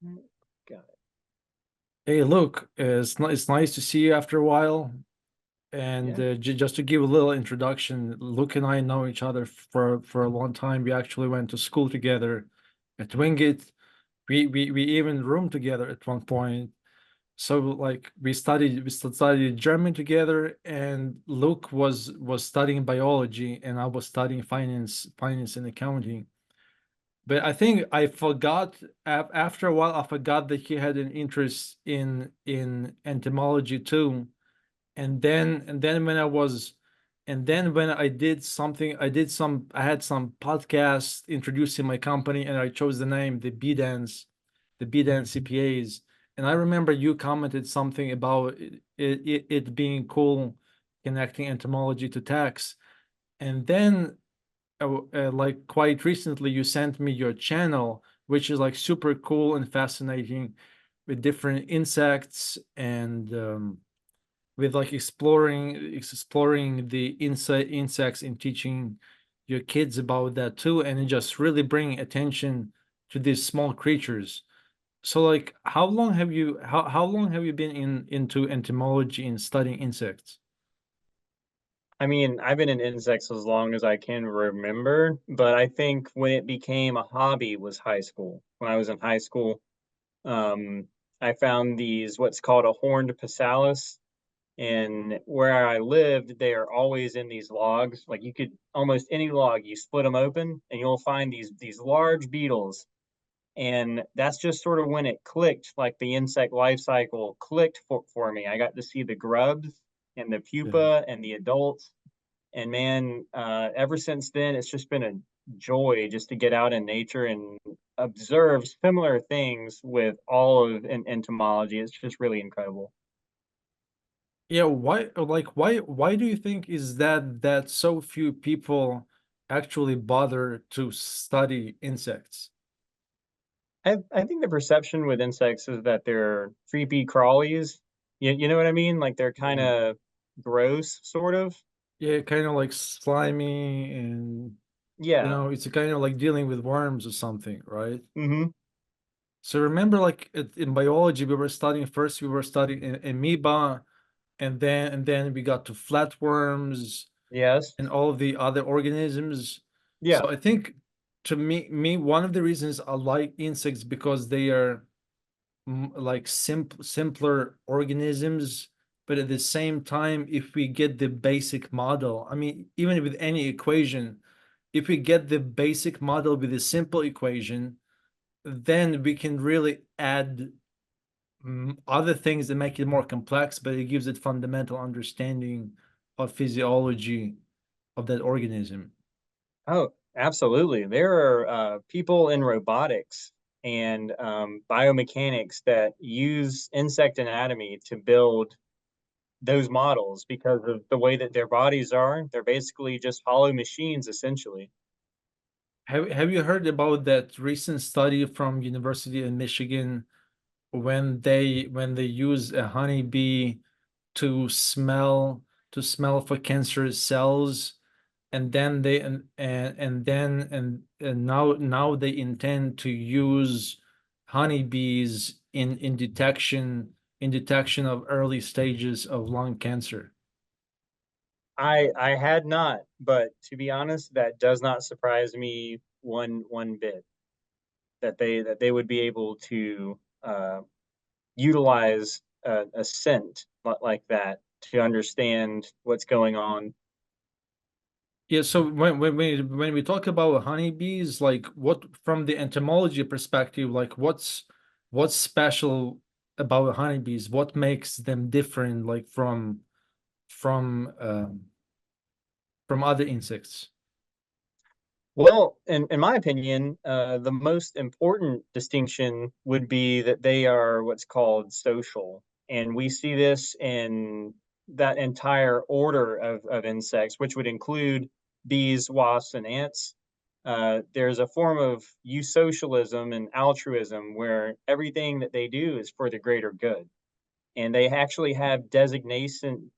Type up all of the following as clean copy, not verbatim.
Got it. Hey, look, it's nice to see you after a while. And Yeah. just to give a little introduction, Luke and I know each other for a long time. We actually went to school together at Wingate. We even roomed together at one point. So like we studied German together, and Luke was studying biology, and I was studying finance and accounting. But I think I forgot after a while. I forgot that he had an interest in entomology too. And then when I was and then when I did something, I had some podcast introducing my company, and I chose the name the B Dance CPAs. And I remember you commented something about it being cool connecting entomology to tax. And then like quite recently you sent me your channel, which is like super cool and fascinating, with different insects, and with like exploring the insects, and teaching your kids about that too, and it just really bring attention to these small creatures. So like how long have you been into entomology and studying insects? I mean, I've been in insects as long as I can remember, but I think when it became a hobby was high school. When I was in high school, um, I found these what's called a horned passalis, and where I lived, they are always in these logs. Like you could almost any log, you split them open, and you'll find these large beetles. And that's just sort of when it clicked, like the insect life cycle clicked for me. I got to see the grubs and the Yeah. pupa and the adults. And man, ever since then, it's just been a joy just to get out in nature and observe similar things with all of entomology. It's just really incredible. Yeah, why do you think is that so few people actually bother to study insects? I think the perception with insects is that they're creepy crawlies. You know what I mean? Like they're kind Yeah. of gross, sort of. Yeah, kind of like slimy, and Yeah. it's kind of like dealing with worms or something, right? Hmm. So remember, like in biology, we were studying amoeba, and then we got to flatworms Yes. and all of the other organisms. Yeah. So I think, to me, one of the reasons I like insects, because they are like simpler organisms, but at the same time, if we get the basic model, I mean, even with any equation, if we get the basic model with a simple equation, then we can really add other things that make it more complex, but it gives it fundamental understanding of physiology of that organism. Oh, absolutely. There are people in robotics and biomechanics that use insect anatomy to build those models because of the way that their bodies are. They're basically just hollow machines, essentially. Have you heard about that recent study from University of Michigan, when they use a honeybee to smell for cancerous cells, and then they and then and now they intend to use honeybees in detection of early stages of lung cancer. I had not, but to be honest, that does not surprise me one bit that they would be able to utilize a scent like that to understand what's going on. Yeah, so when we talk about honeybees, like, what, from the entomology perspective, like, what's special about honeybees? What makes them different, like, from from other insects? Well, in my opinion, the most important distinction would be that they are what's called social. And we see this in that entire order of insects, which would include bees, wasps, and ants. There's a form of eusocialism and altruism where everything that they do is for the greater good. And they actually have a designation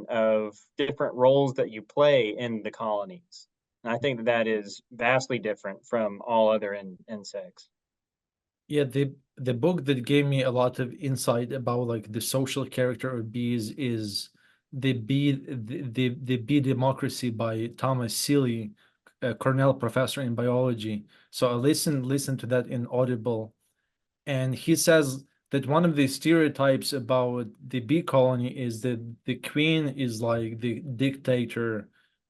of different roles that you play in the colonies. And I think that that is vastly different from all other insects. Yeah, the book that gave me a lot of insight about like the social character of bees is the Bee Democracy by Thomas Seeley, a Cornell professor in biology. So I listened to that in Audible, and he says that one of the stereotypes about the bee colony is that the queen is like the dictator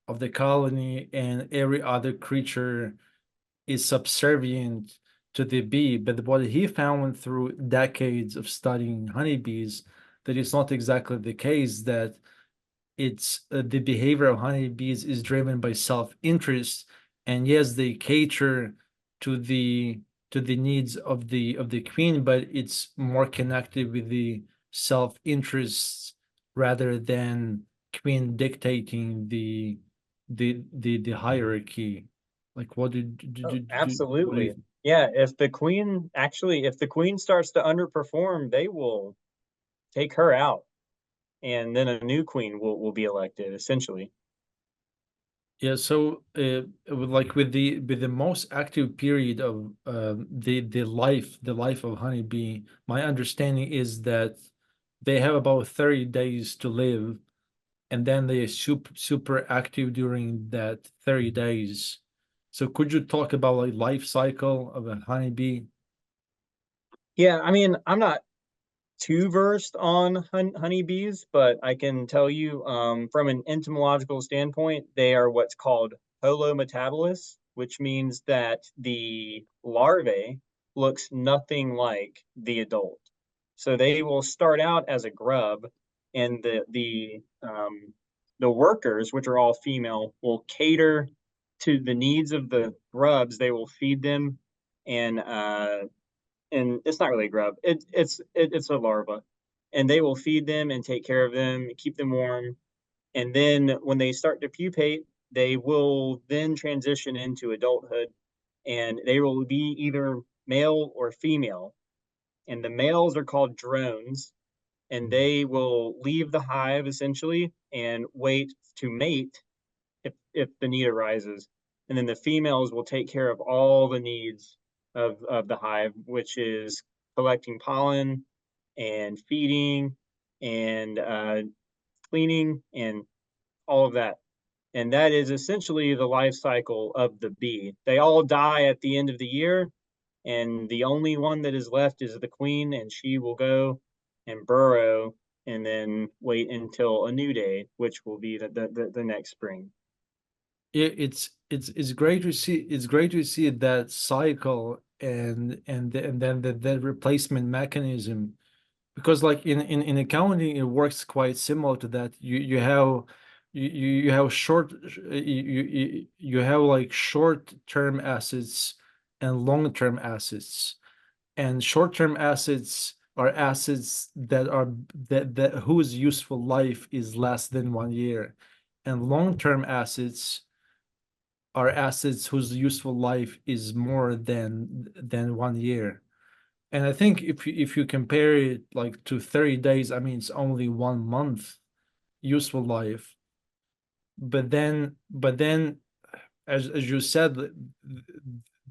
of the colony, and every other creature is subservient to the bee. But what he found through decades of studying honeybees, that it's not exactly the case, that it's the behavior of honeybees is driven by self-interest, and yes, they cater to the needs of the queen, but it's more connected with the self-interests rather than queen dictating the hierarchy. Like, what Oh, what do you absolutely. think? Yeah, if the queen starts to underperform, they will take her out, and then a new queen will be elected, essentially. Yeah, so like with the most active period of the life of honeybee, my understanding is that they have about 30 days to live, and then they are super active during that 30 days. So could you talk about like life cycle of a honeybee? Yeah, I mean, I'm not too versed on honeybees, but I can tell you from an entomological standpoint, they are what's called holometabolists, which means that the larvae looks nothing like the adult. So they will start out as a grub, and the workers, which are all female, will cater to the needs of the grubs. They will feed them and it's not really a grub. It's a larva, and they will feed them and take care of them, keep them warm, and then when they start to pupate, they will then transition into adulthood, and they will be either male or female. And the males are called drones, and they will leave the hive essentially and wait to mate if the need arises. And then the females will take care of all the needs of the hive, which is collecting pollen and feeding and cleaning and all of that. And that is essentially the life cycle of the bee. They all die at the end of the year, and the only one that is left is the queen, and she will go and burrow and then wait until a new day, which will be the next spring. It's great to see, it's great to see that cycle, and then the replacement mechanism, because like in accounting it works quite similar to that. You have you have like short term assets and long term assets, and short term assets are assets that whose useful life is less than 1 year, and long term assets are assets whose useful life is more than 1 year. And I think if you compare it like to 30 days, I mean it's only 1 month useful life. But then as you said,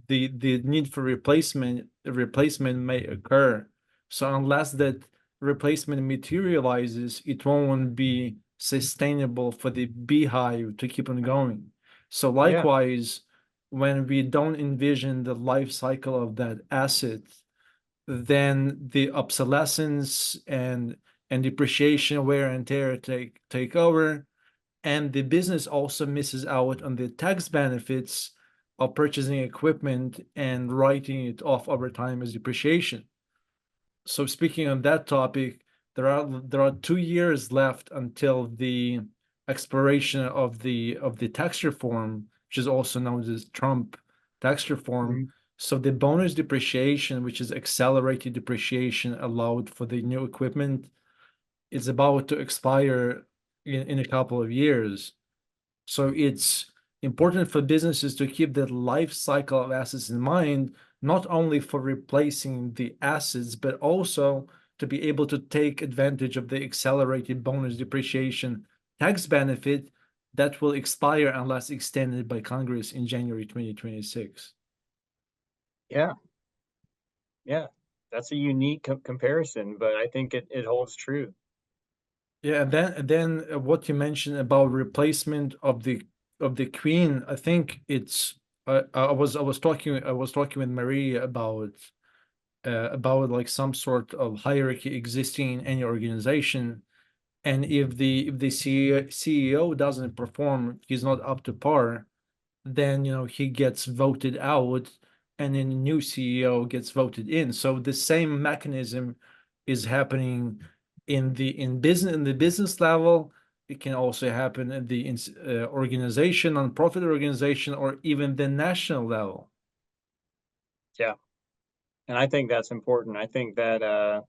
the need for replacement may occur. So unless that replacement materializes, it won't be sustainable for the beehive to keep on going. So Yeah, likewise, when we don't envision the life cycle of that asset, then the obsolescence and depreciation, wear and tear take over, and the business also misses out on the tax benefits of purchasing equipment and writing it off over time as depreciation. So speaking on that topic, there are 2 years left until the expiration of the tax reform, which is also known as Trump tax reform. mhm. So the bonus depreciation, which is accelerated depreciation allowed for the new equipment, is about to expire in a couple of years. So it's important for businesses to keep the life cycle of assets in mind, not only for replacing the assets, but also to be able to take advantage of the accelerated bonus depreciation tax benefit that will expire unless extended by Congress in January 2026. Yeah. Yeah, that's a unique comparison, but I think it holds true. Yeah, and then what you mentioned about replacement of the queen, I think it's I was talking with Maria about like some sort of hierarchy existing in any organization, and if the CEO doesn't perform, he's not up to par, then he gets voted out, and then a new CEO gets voted in. So the same mechanism is happening in the business level. It can also happen at the organization, non-profit organization, or even the national level. Yeah, and I think that's important. I think that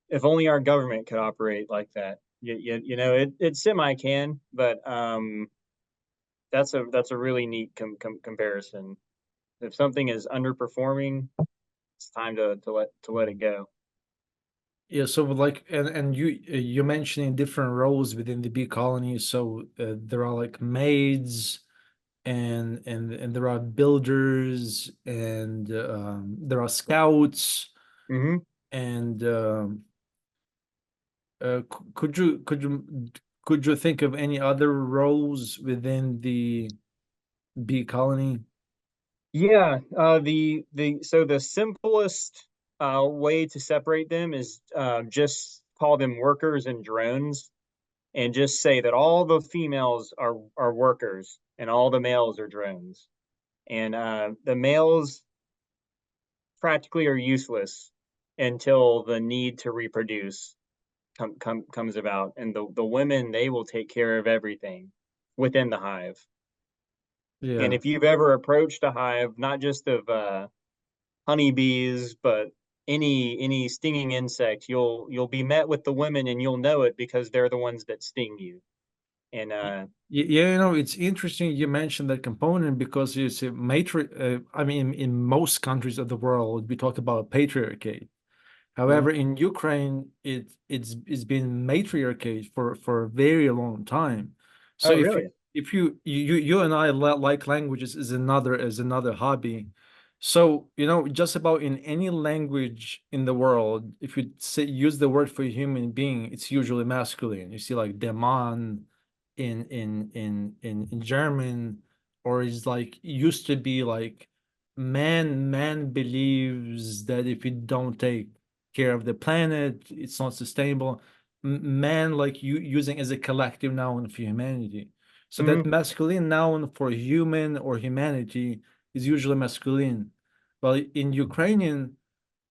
if only our government could operate like that. It semi can, but that's a really neat comparison. If something is underperforming, it's time to let it go. Yeah, so like, and you mentioning different roles within the bee colony. So there are like maids, and there are builders, and there are scouts, Hmm. and could you think of any other roles within the bee colony? Yeah, the simplest way to separate them is just call them workers and drones, and just say that all the females are workers and all the males are drones, and the males practically are useless until the need to reproduce comes about, and the women, they will take care of everything within the hive. And Yeah. if you've ever approached a hive, not just of honeybees, but any stinging insect, you'll be met with the women, and you'll know it because they're the ones that sting you. And Yeah, it's interesting you mentioned that component, because you see, I mean, in most countries of the world, we talk about patriarchy. However, mhm. in Ukraine, it's been matriarchate for a very long time. So Oh, really? if you and I like languages is another hobby. So just about in any language in the world, if you say use the word for a human being, it's usually masculine. You see like demon in German, or is like used to be like man believes that if you don't take care of the planet, it's not sustainable. Man, like you using as a collective noun for humanity. So that Hmm. masculine noun for human or humanity is usually masculine. But in Ukrainian,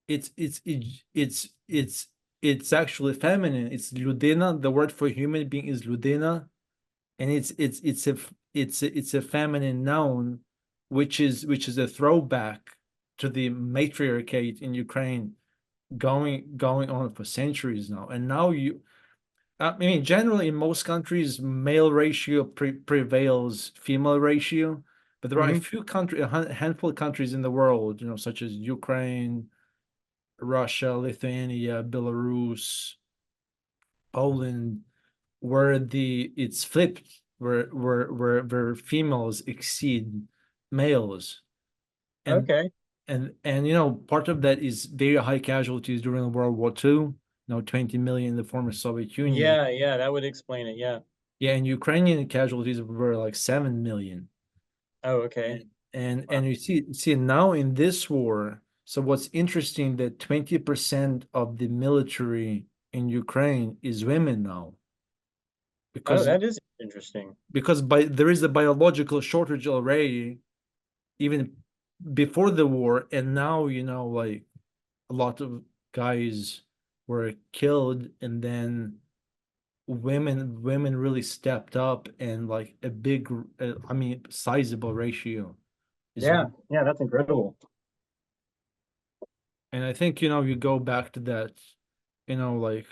it's it's it's it's it's it's actually feminine. It's Ludina. The word for human being is Ludina, and it's a feminine noun, which is a throwback to the matriarchate in Ukraine, going on for centuries now. And now I mean, generally in most countries, male ratio prevails female ratio, but there are a Hmm. few country, a handful of countries in the world, such as Ukraine, Russia, Lithuania, Belarus, Poland, where the it's flipped, where females exceed males, and Okay. and part of that is very high casualties during World War II. 20 million in the former Soviet Union. Yeah, yeah, that would explain it. Yeah. Yeah, and Ukrainian casualties were like 7 million. Oh, okay. And Wow. you see now in this war. So what's interesting that 20% of the military in Ukraine is women now, Oh, because that is interesting. there is a biological shortage already, even before the war, and now like a lot of guys were killed, and then women really stepped up, and like a big, I mean, sizable ratio is Yeah, women. yeah, that's incredible. And I think you go back to that, like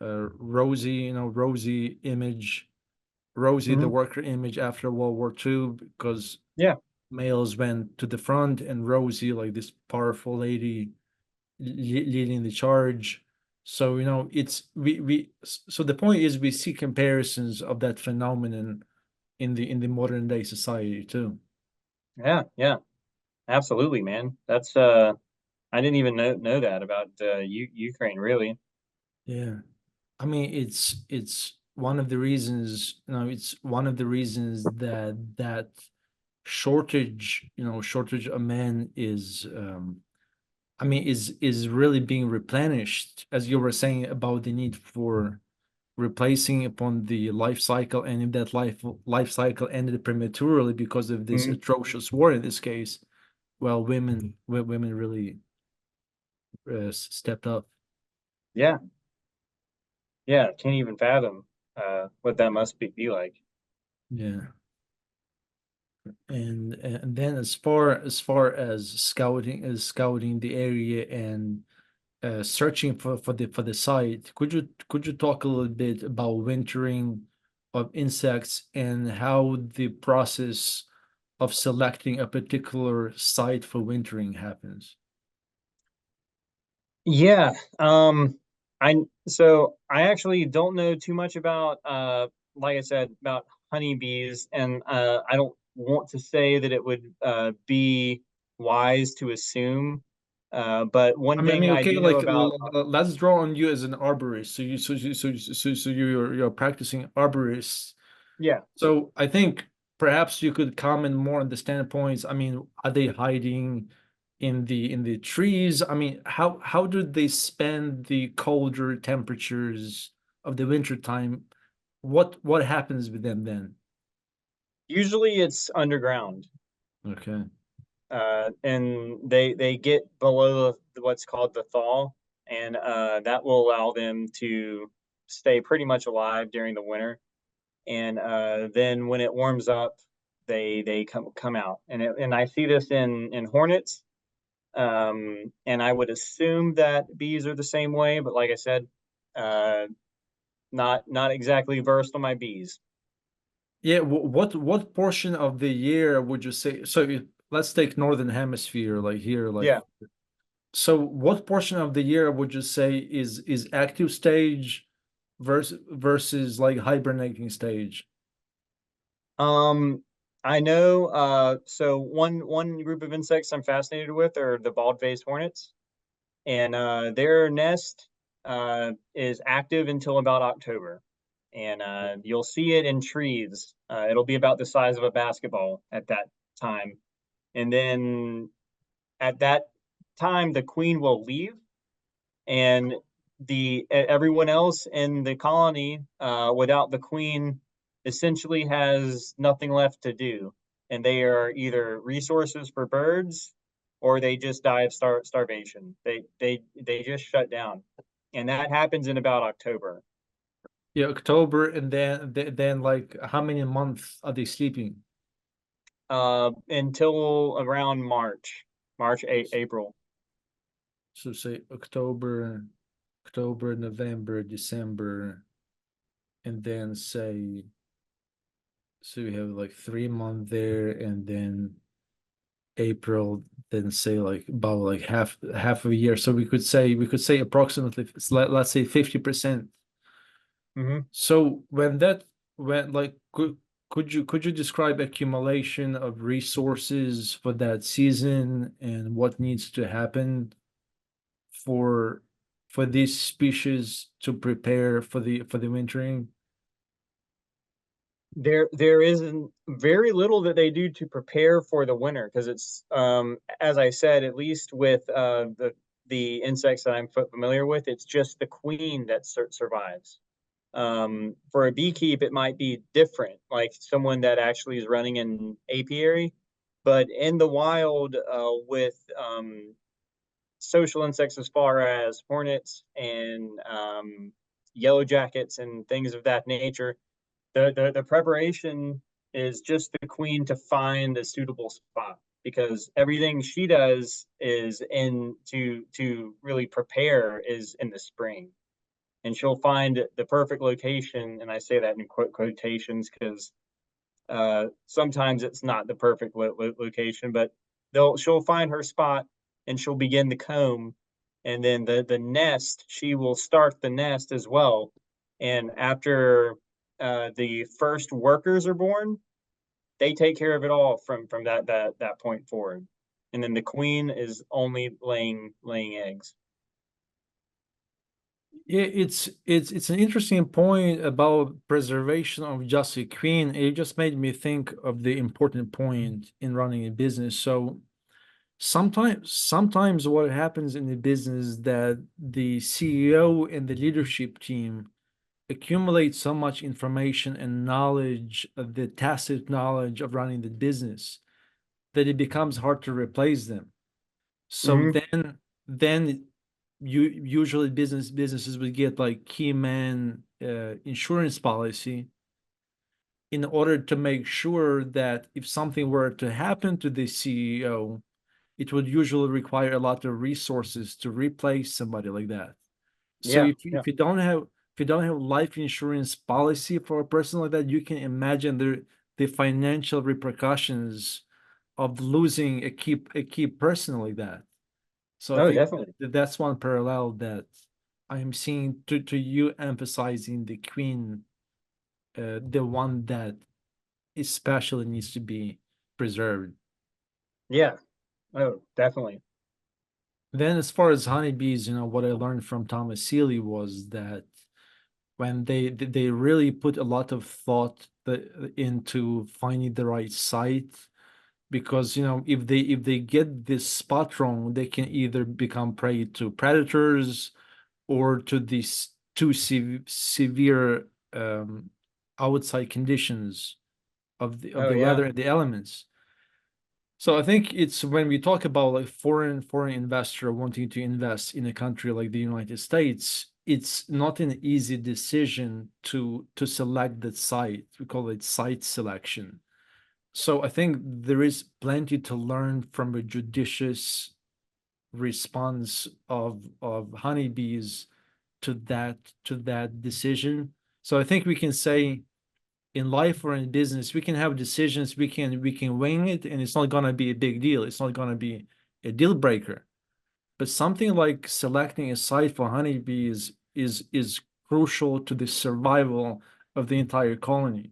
Rosie image, Rosie the Hmm. worker image after World War II, because Yeah. males went to the front, and Rosie, like this powerful lady, leading the charge. So it's we so the point is we see comparisons of that phenomenon in the modern day society too. Yeah, yeah. Absolutely, man. That's I didn't even know that about Ukraine, really. Yeah. I mean, it's one of the reasons, it's one of the reasons that shortage, shortage of men is I mean, is really being replenished, as you were saying about the need for replacing upon the life cycle, and if that life cycle ended prematurely because of this Mhm. atrocious war in this case, well, women really stepped up. Yeah, yeah. Can't even fathom what that must be like. Yeah. And then as far as scouting the area and searching for the site, could you talk a little bit about wintering of insects and how the process of selecting a particular site for wintering happens? Yeah. I so I actually don't know too much about like I said about honeybees, and I don't want to say that it would be wise to assume. But I one mean, thing I okay, do know like about let's draw on you as an arborist. So you're practicing arborist. yeah, So I think perhaps you could comment more on the standpoints. I mean, are they hiding in the trees? I mean, how do they spend the colder temperatures of the winter time? What happens with them then? usually it's underground. Okay. And they get below what's called the thaw, and that will allow them to stay pretty much alive during the winter. And then when it warms up, they come out, and I see this in hornets. And I would assume that bees are the same way, but like I said, uh, not exactly versed on my bees. Yeah, what portion of the year would you say? So let's take Northern Hemisphere, like here, like Yeah. so. What portion of the year would you say is active stage versus like hibernating stage? Um, I know. So one group of insects I'm fascinated with are the bald-faced hornets, and their nest is active until about October, and you'll see it in trees. It'll be about the size of a basketball at that time, and then at that time the queen will leave, and the everyone else in the colony without the queen essentially has nothing left to do, and they are either resources for birds or they just die of starvation. They just shut down, and that happens in about October, Yeah, October, and then like how many months are they sleeping? until around April. So say October, November, December, and then say so you have like 3 months there, and then April, then say like about like half of a year. So we could say approximately let's say 50%. Hmm. So when like could you describe accumulation of resources for that season and what needs to happen for for these species to prepare for the wintering? There isn't very little that they do to prepare for the winter because it's as I said, at least with the insects that I'm familiar with, it's just the queen that survives. For a beekeep, it might be different, like someone that actually is running an apiary, but in the wild, with social insects as far as hornets and yellow jackets and things of that nature, the preparation is just the queen to find a suitable spot, because everything she does is in to really prepare is in the spring, and she'll find the perfect location, and I say that in quotations because sometimes it's not the perfect location, but she'll find her spot and she'll begin the comb, and then the nest, she will start the nest as well. And after the first workers are born, they take care of it all from that point forward. and then the queen is only laying eggs. Yeah, it's an interesting point about preservation of just a queen. It just made me think of the important point in running a business. So sometimes what happens in the business is that the CEO and the leadership team accumulate so much information and knowledge, of the tacit knowledge of running the business, that it becomes hard to replace them. So Hmm. then you usually businesses would get like key man insurance policy in order to make sure that if something were to happen to the CEO, it would usually require a lot of resources to replace somebody like that. So Yeah, if you don't have life insurance policy for a person like that, you can imagine the financial repercussions of losing a key person like that. So I oh, think definitely. that's one parallel that I am seeing to you emphasizing the queen, the one that especially needs to be preserved. Yeah, oh, definitely. Then, as far as honeybees, what I learned from Thomas Seeley was that when they really put a lot of thought into finding the right site, because if they get this spot wrong, they can either become prey to predators or to these too severe outside conditions of Oh, the yeah. weather and the elements. So I think it's when we talk about like foreign investor wanting to invest in a country like the United States, it's not an easy decision to select that site. We call it site selection. So I think there is plenty to learn from a judicious response of honeybees to that decision. So I think we can say in life or in business, we can have decisions, we can wing it, and it's not gonna be a big deal. It's not gonna be a deal breaker. But something like selecting a site for honeybees is crucial to the survival of the entire colony.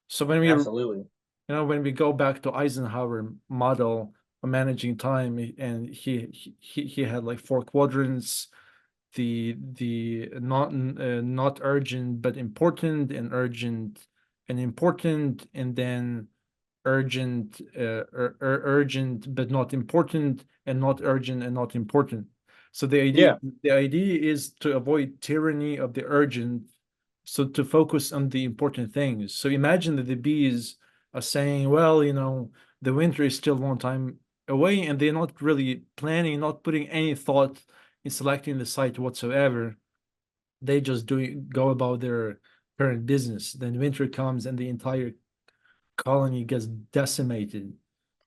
So Absolutely. when we go back to Eisenhower model of managing time, and he had like four quadrants: the not urgent but important, and urgent and important, and then urgent urgent but not important, and not urgent and not important. So Yeah, the idea is to avoid tyranny of the urgent, so to focus on the important things. So imagine that the bees are saying, well, the winter is still a long time away, and they're not really planning, not putting any thought in selecting the site whatsoever. They just go about their current business. Then winter comes and the entire colony gets decimated.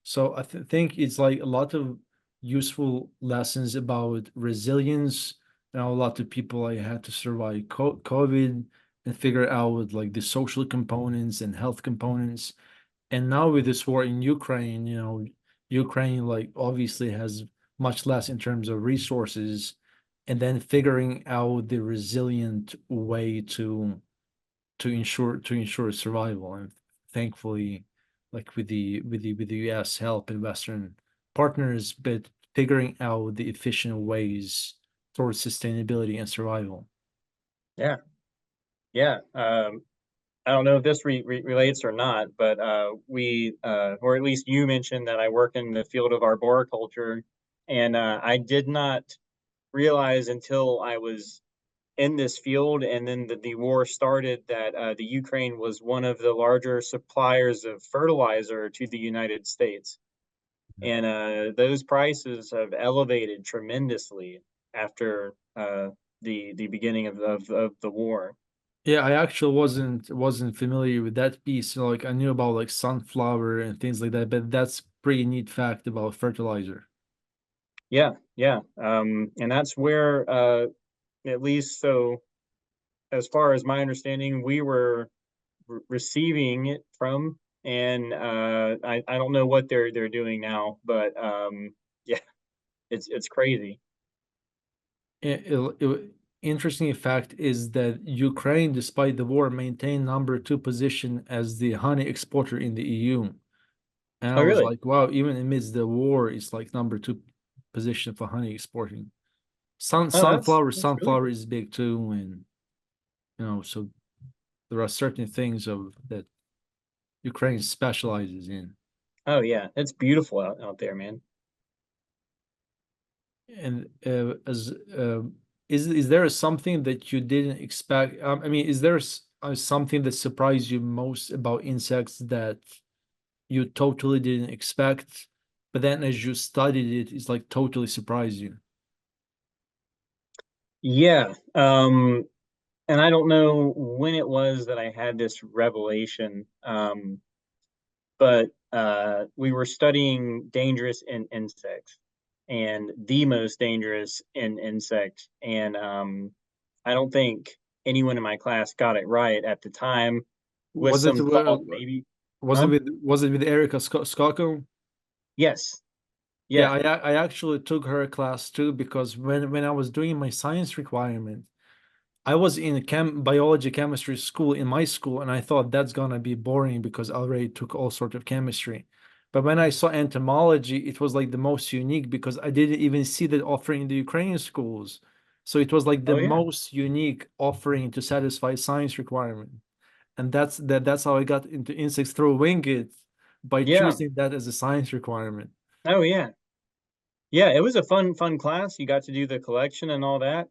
So I think it's like a lot of useful lessons about resilience. A lot of people like had to survive COVID and figure out like the social components and health components. And now with this war in Ukraine, Ukraine like obviously has much less in terms of resources, and then figuring out the resilient way to ensure survival. And thankfully, like with the US help and Western partners, but figuring out the efficient ways towards sustainability and survival. yeah, yeah. I don't know if this relates or not, but or at least you mentioned that I work in the field of arboriculture, and I did not realize until I was in this field, and then the war started, that the Ukraine was one of the larger suppliers of fertilizer to the United States, and those prices have elevated tremendously after the beginning of the war. Yeah, I actually wasn't familiar with that piece. Like I knew about like sunflower and things like that, but that's pretty neat fact about fertilizer. Yeah, yeah, and that's where at least so as far as my understanding, we were receiving it from, and I don't know what they're doing now, but yeah, it's crazy. Interesting fact is that Ukraine, despite the war, maintained number two position as the honey exporter in the EU. And I Oh, was really? like, wow, even amidst the war, it's like number two position for honey exporting. Oh, that's really Sunflower cool. is big too, and so there are certain things of that Ukraine specializes in. Oh, yeah. It's beautiful out there, man. And as is there something that you didn't expect? I mean, is there something that surprised you most about insects that you totally didn't expect, but then as you studied it, it's like totally surprised you? Yeah. And I don't know when it was that I had this revelation. But we were studying dangerous insects and the most dangerous insect. And I don't think anyone in my class got it right at the time with Was it some thought, maybe. Huh? was it with Erica Skako? Yes. Yeah, Yeah. I actually took her class too because when I was doing my science requirement, I was in biology chemistry school in my school, and I thought that's gonna be boring because I already took all sort of chemistry. But when I saw entomology, it was like the most unique because I didn't even see that offering in the Ukrainian schools. So it was like the Oh, yeah. most unique offering to satisfy science requirement. And that's how I got into insects through Wingit by Yeah. choosing that as a science requirement. Oh, yeah. Yeah. It was a fun class. You got to do the collection and all that.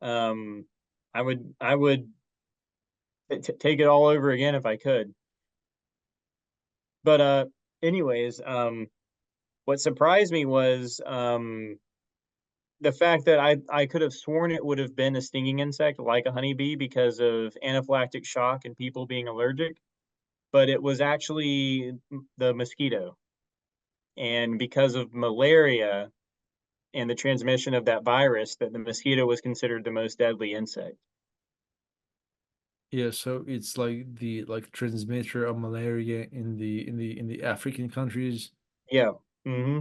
Um, I would take it all over again if I could. But anyways, what surprised me was the fact that I could have sworn it would have been a stinging insect like a honeybee because of anaphylactic shock and people being allergic, but it was actually the mosquito. And because of malaria and the transmission of that virus, that the mosquito was considered the most deadly insect. Yeah, so it's like the transmitter of malaria in the African countries. Yeah. Hmm.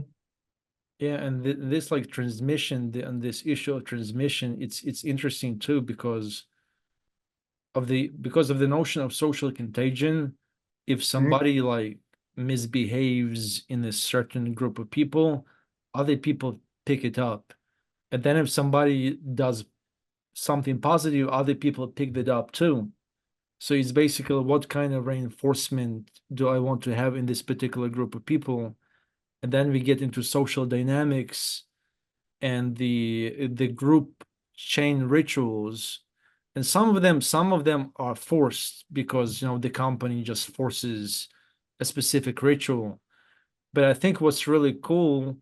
Yeah, and this like transmission, and this issue of transmission, it's interesting too because of the notion of social contagion. If Hmm. somebody like misbehaves in a certain group of people, other people pick it up. And then if somebody does something positive, other people pick it up too. So it's basically what kind of reinforcement do I want to have in this particular group of people? And then we get into social dynamics and the group chain rituals. And some of them are forced because the company just forces a specific ritual. But I think what's really cool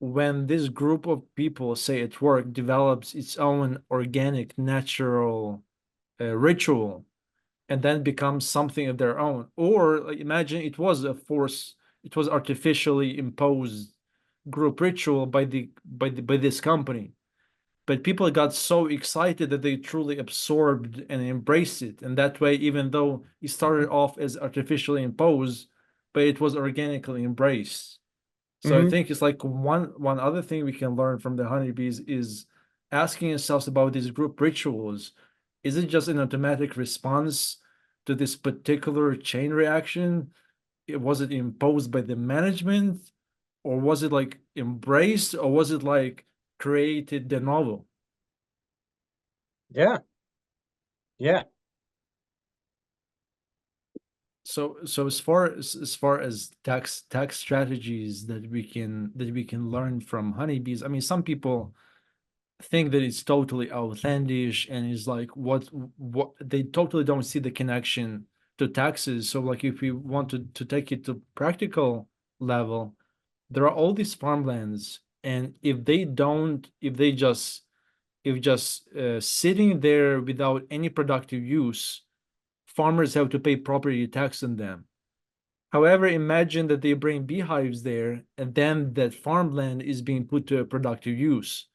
when this group of people, say at work, develops its own organic, natural ritual and then becomes something of their own. Or like, imagine it was a force, it was artificially imposed group ritual by this company. But people got so excited that they truly absorbed and embraced it. And that way, even though it started off as artificially imposed, but it was organically embraced. So I Hmm. think it's like one other thing we can learn from the honeybees is asking ourselves about these group rituals. Is it just an automatic response to this particular chain reaction? Was it imposed by the management, or was it like embraced, or was it like created de novo? Yeah. Yeah. So as far as tax strategies that we can learn from honeybees, I mean, some people think that it's totally outlandish and is like what they totally don't see the connection to taxes. So like if we want to take it to practical level, there are all these farmlands, and if just sitting there without any productive use, farmers have to pay property tax on them. However, imagine that they bring beehives there and then that farmland is being put to a productive use.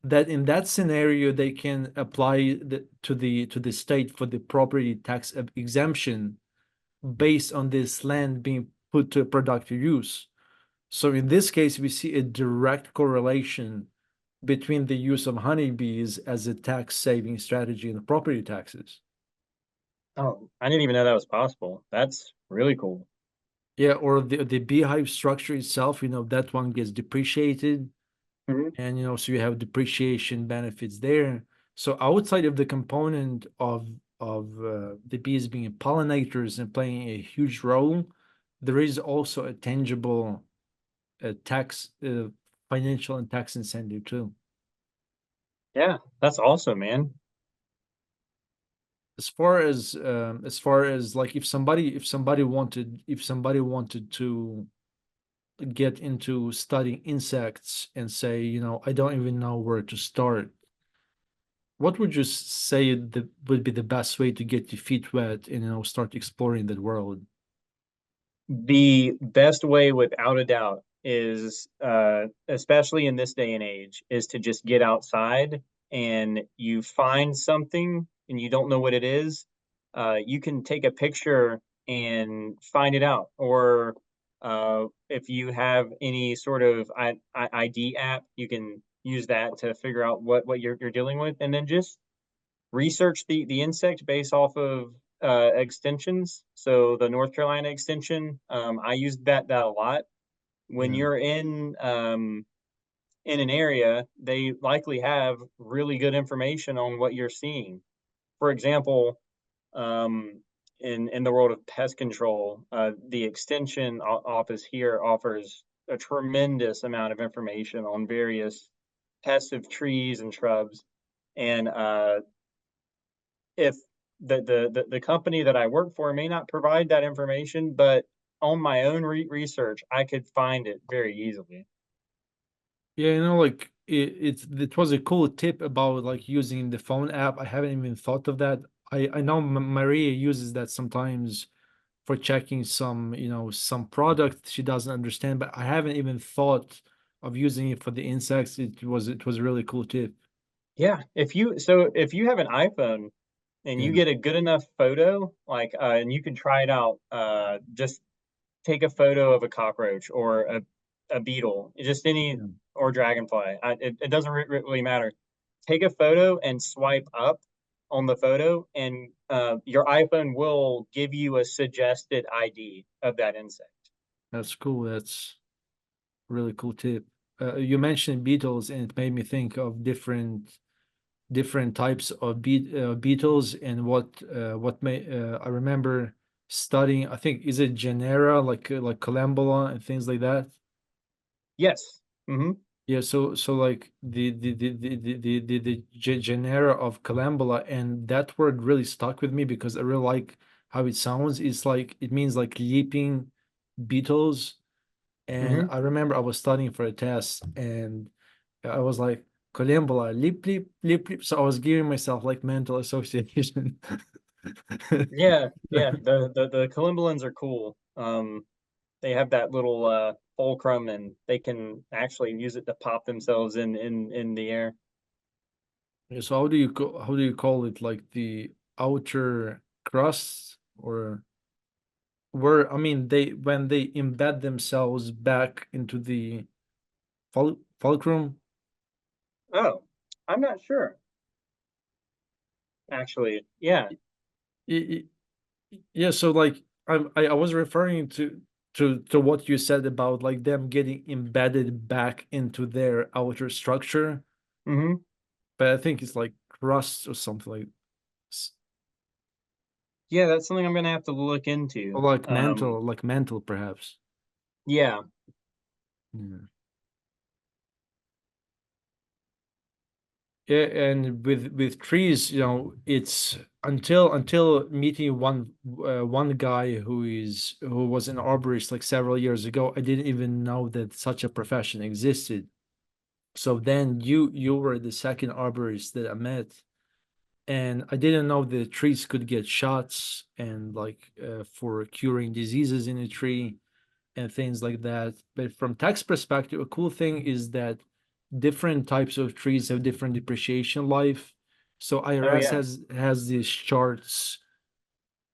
That in that scenario they can apply to the state for the property tax exemption based on this land being put to productive use. So in this case, we see a direct correlation between the use of honeybees as a tax saving strategy and the property taxes. Oh, I didn't even know that was possible. That's really cool. Yeah, or the beehive structure itself, that one gets depreciated, Mhm. and so you have depreciation benefits there. So outside of the component of the bees being pollinators and playing a huge role, there is also a tangible tax, financial and tax incentive too. Yeah, that's awesome, man. As far as like, if somebody wanted to get into studying insects and say, I don't even know where to start, what would you say that would be the best way to get your feet wet and start exploring that world? The best way, without a doubt, is especially in this day and age, is to just get outside and you find something and you don't know what it is. You can take a picture and find it out. Or if you have any sort of ID app, you can use that to figure out what you're dealing with, and then just research the insect based off of extensions. So the North Carolina extension, I used that a lot. When Yeah. you're in an area, they likely have really good information on what you're seeing. For example, in the world of pest control, the extension office here offers a tremendous amount of information on various pests of trees and shrubs. And if the company that I work for may not provide that information, but on my own research, I could find it very easily. Yeah, like it was a cool tip about like using the phone app. I haven't even thought of that. I know Maria uses that sometimes for checking some product she doesn't understand, but I haven't even thought of using it for the insects. It was a really cool tip. Yeah, if you have an iPhone and Yeah, you get a good enough photo, like and you can try it out, just take a photo of a cockroach or a beetle, just any yeah, or dragonfly. It doesn't really matter. Take a photo and swipe up on the photo, and your iPhone will give you a suggested ID of that insect. that's cool. That's a really cool tip. You mentioned beetles, and it made me think of different types of beetles and what may I remember studying. I think is it genera like Colambula and things like that. Yes. Hmm. Yeah, so like the genera of Colambula, and that word really stuck with me because I really like how it sounds. It's like it means like leaping beetles, and Hmm. I remember I was studying for a test, and I was like, Colambula, leap, leap, leap, leap. So I was giving myself like mental association. Yeah, yeah. The Columbullans are cool. They have that little fulcrum, and they can actually use it to pop themselves in the air. Yeah, so how do you call it? Like the outer crust, or where, I mean, they when they embed themselves back into the fulcrum. Oh, I'm not sure. Actually, yeah. I- yeah, so like I was referring to what you said about like them getting embedded back into their outer structure, Hmm. but I think it's like crust or something like s- Yeah, that's something I'm gonna have to look or into. like mantle perhaps. Yeah. Yeah. Yeah, and with trees, it's until meeting one guy who was an arborist like several years ago, I didn't even know that such a profession existed. So then you were the second arborist that I met, and I didn't know the trees could get shots and like for curing diseases in a tree and things like that. But from tax perspective, a cool thing is that different types of trees have different depreciation life. So Oh IRS yeah. has these charts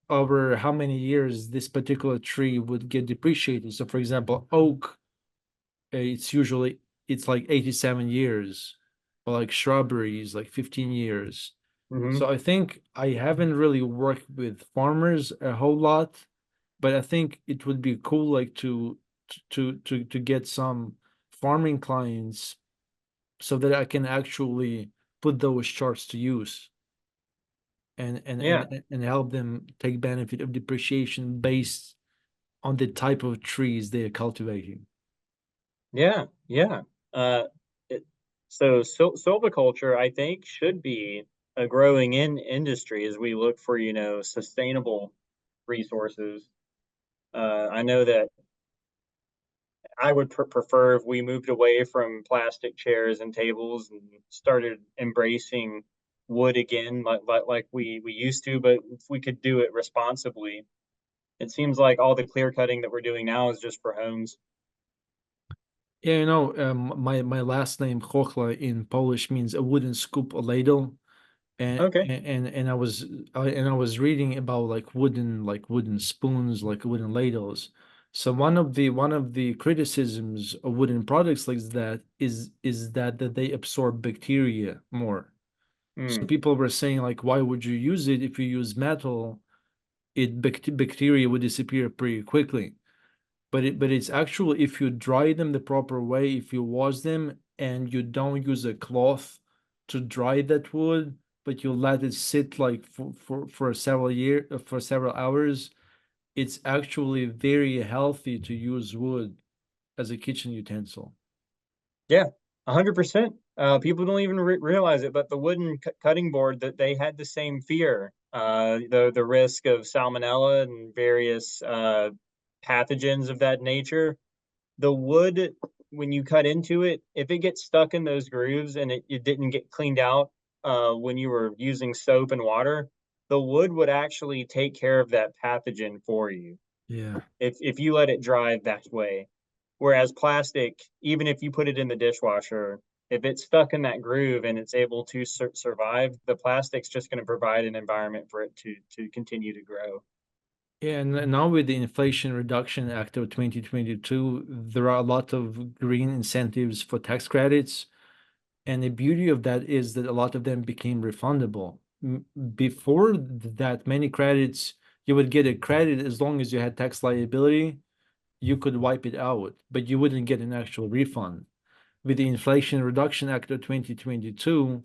over how many years this particular tree would get depreciated. So for example, oak, it's like 87 years, but like shrubberies like 15 years. Hmm. So I think I haven't really worked with farmers a whole lot, but I think it would be cool like to get some farming clients so that I can actually put those charts to use Yeah, and help them take benefit of depreciation based on the type of trees they are cultivating. yeah, yeah. Uh, it, so silviculture, I think, should be a growing industry as we look for, sustainable resources. I know that I would prefer if we moved away from plastic chairs and tables and started embracing wood again, like we used to, but if we could do it responsibly. It seems like all the clear cutting that we're doing now is just for homes. Yeah, my last name Chochla in Polish means a wooden scoop or ladle, Okay. and I was reading about like wooden spoons, like wooden ladles. So one of the criticisms of wooden products like that is that they absorb bacteria more. So Mm, people were saying like, why would you use it if you use metal? Bacteria would disappear pretty quickly. But it's actually if you dry them the proper way, if you wash them and you don't use a cloth to dry that wood, but you let it sit like for several hours, it's actually very healthy to use wood as a kitchen utensil. yeah, 100%. People don't even realize it, but the wooden cutting board that they had the same fear, the risk of salmonella and various pathogens of that nature. The wood, when you cut into it, if it gets stuck in those grooves and it didn't get cleaned out when you were using soap and water, the wood would actually take care of that pathogen for you Yeah. if you let it dry that way. Whereas plastic, even if you put it in the dishwasher, if it's stuck in that groove and it's able to survive, the plastic's just going to provide an environment for it to continue to grow. Yeah, and now with the Inflation Reduction Act of 2022, there are a lot of green incentives for tax credits. And the beauty of that is that a lot of them became refundable. Before that, many credits, you would get a credit as long as you had tax liability, you could wipe it out, but you wouldn't get an actual refund. With the Inflation Reduction Act of 2022,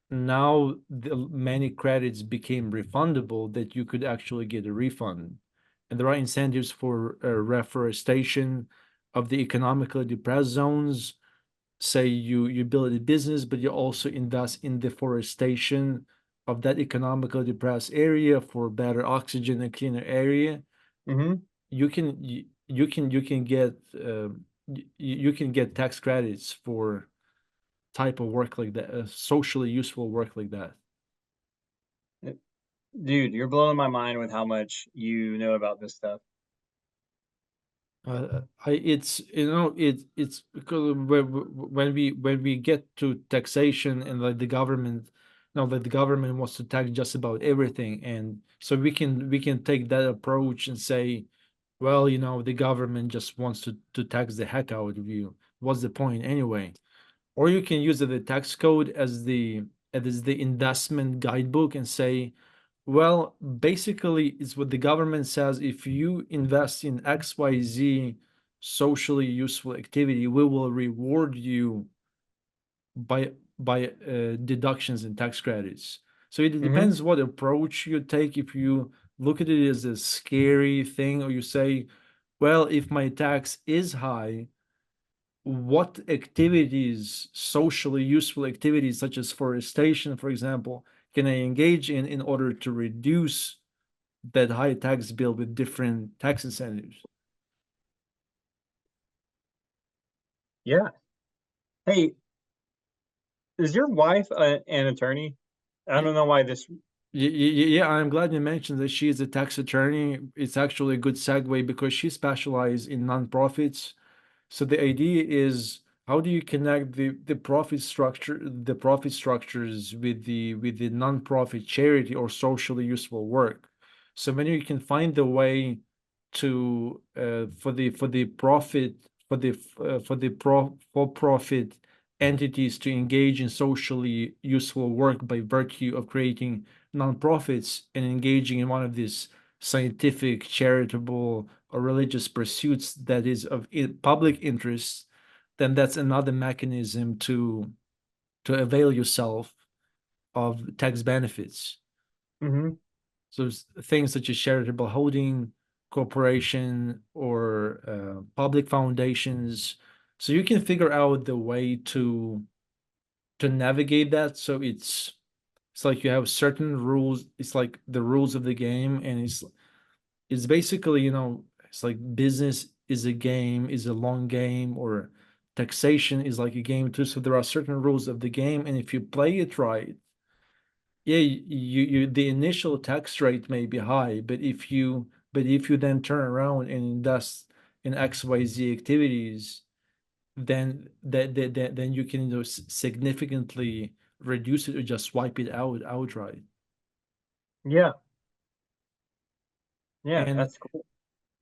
now many credits became refundable that you could actually get a refund. And there are incentives for reforestation of the economically depressed zones. Say you build a business, but you also invest in deforestation of that economically depressed area for better oxygen and cleaner area. Hmm. You can get you can get tax credits for type of work like that, socially useful work like that. Dude, you're blowing my mind with how much you know about this stuff. I it's it's because when we get to taxation and like the government, no, that the government wants to tax just about everything, and so we can take that approach and say, well, the government just wants to tax the heck out of you. What's the point anyway? Or you can use the tax code as the investment guidebook and say, well, basically, it's what the government says. If you invest in XYZ socially useful activity, we will reward you by deductions and tax credits. So it Hmm. depends what approach you take. If you look at it as a scary thing, or you say, well, if my tax is high, what activities, socially useful activities such as forestation, for example, can I engage in order to reduce that high tax bill with different tax incentives? Yeah. Hey, is your wife an attorney? I Y- don't know why this. Yeah, I'm glad you mentioned that she is a tax attorney. It's actually a good segue because she specializes in nonprofits. So the idea is how do you connect the profit structures with the nonprofit charity or socially useful work. So when you can find the way to for the profit for the for profit entities to engage in socially useful work by virtue of creating nonprofits and engaging in one of these scientific, charitable, or religious pursuits that is of public interest, then that's another mechanism to avail yourself of tax benefits. Hmm. So things such as charitable holding, corporation, or public foundations. So you can figure out the way to navigate that. So it's like you have certain rules. It's like the rules of the game, and it's basically, it's like business is a game, is a long game, or taxation is like a game too. So there are certain rules of the game, and if you play it right, yeah, you the initial tax rate may be high, but if you then turn around and invest in XYZ activities, then you can, significantly reduce it or just wipe it out outright. Yeah, yeah, And that's cool.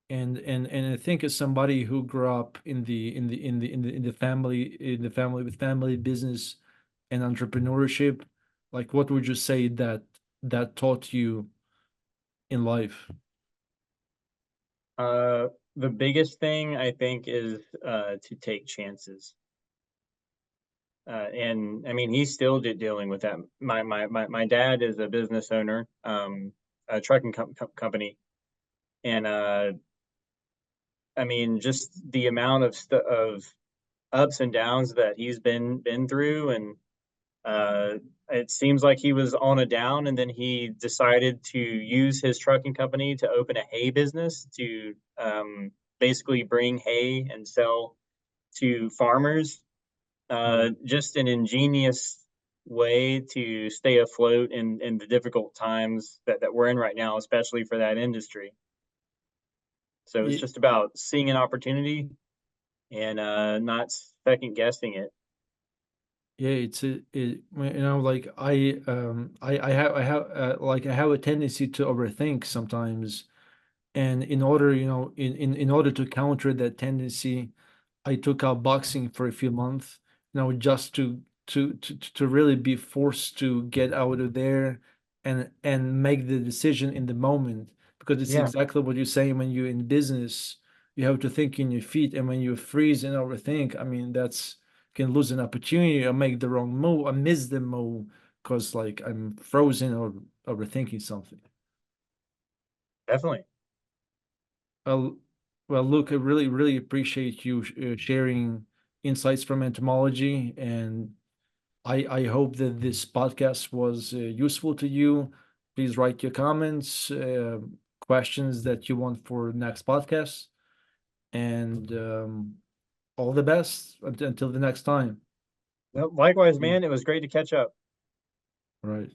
and I think as somebody who grew up in the family with family business and entrepreneurship, like what would you say that taught you in life? Uh, the biggest thing I think is to take chances. And I mean, he's still dealing with that. My dad is a business owner, a trucking company, and I mean, just the amount of ups and downs that he's been through, and uh, it seems like he was on a down, and then he decided to use his trucking company to open a hay business to basically bring hay and sell to farmers. Right. Just an ingenious way to stay afloat in the difficult times that we're in right now, especially for that industry. So it's Ye- just about seeing an opportunity and not second guessing it. Yeah, like I have a tendency to overthink sometimes, and in order to counter that tendency, I took up boxing for a few months, just to really be forced to get out of there and make the decision in the moment, because it's Yeah, exactly what you're saying. When you're in business, you have to think in your feet, and when you freeze and overthink, I mean, that's can lose an opportunity or make the wrong move or miss the move because like I'm frozen or overthinking something. definitely. Well, well, Luke, I really, really appreciate you sharing insights from entomology, and I hope that this podcast was useful to you. Please write your comments, questions that you want for next podcast, and all the best until the next time. Well, likewise, Yeah. man, it was great to catch up. All right.